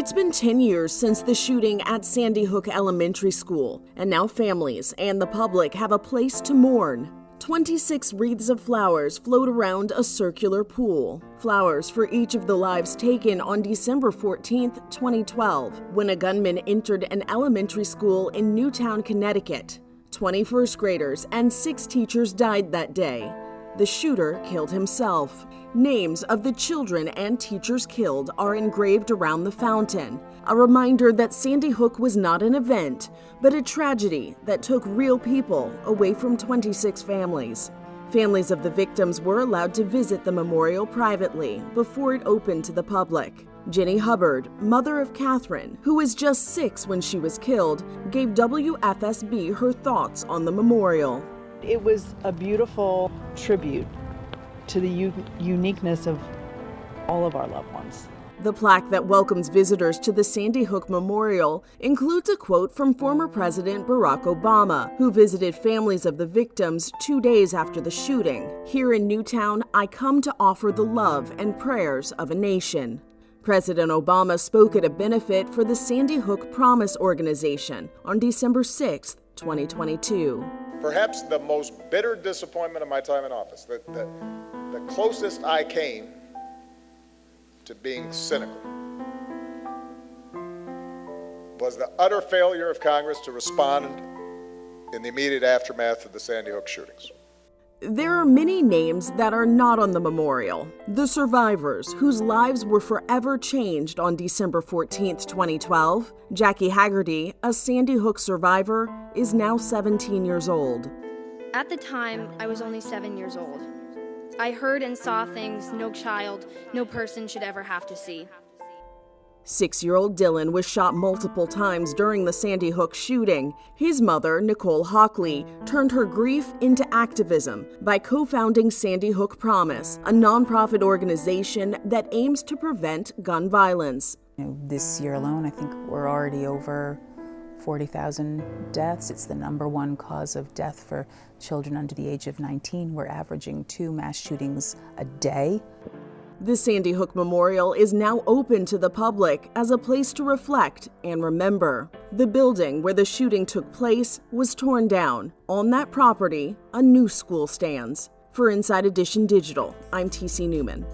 It's been 10 years since the shooting at Sandy Hook Elementary School, and now families and the public have a place to mourn. 26 wreaths of flowers float around a circular pool. Flowers for each of the lives taken on December 14, 2012, when a gunman entered an elementary school in Newtown, Connecticut. 20 first graders and 6 teachers died that day. The shooter killed himself. Names of the children and teachers killed are engraved around the fountain, a reminder that Sandy Hook was not an event, but a tragedy that took real people away from 26 families. Families of the victims were allowed to visit the memorial privately before it opened to the public. Jenny Hubbard, mother of Catherine, who was just 6 when she was killed, gave WFSB her thoughts on the memorial. It was a beautiful tribute to the uniqueness of all of our loved ones. The plaque that welcomes visitors to the Sandy Hook Memorial includes a quote from former President Barack Obama, who visited families of the victims 2 days after the shooting. Here in Newtown, I come to offer the love and prayers of a nation. President Obama spoke at a benefit for the Sandy Hook Promise Organization on December 6, 2022. Perhaps the most bitter disappointment of my time in office, the closest I came to being cynical, was the utter failure of Congress to respond in the immediate aftermath of the Sandy Hook shootings. There are many names that are not on the memorial. The survivors, whose lives were forever changed on December 14, 2012. Jackie Haggerty, a Sandy Hook survivor, is now 17 years old. At the time, I was only 7 years old. I heard and saw things no child, no person should ever have to see. 6-year-old Dylan was shot multiple times during the Sandy Hook shooting. His mother, Nicole Hockley, turned her grief into activism by co-founding Sandy Hook Promise, a nonprofit organization that aims to prevent gun violence. This year alone, I think we're already over 40,000 deaths. It's the #1 cause of death for children under the age of 19. We're averaging 2 mass shootings a day. The Sandy Hook Memorial is now open to the public as a place to reflect and remember. The building where the shooting took place was torn down. On that property, a new school stands. For Inside Edition Digital, I'm TC Newman.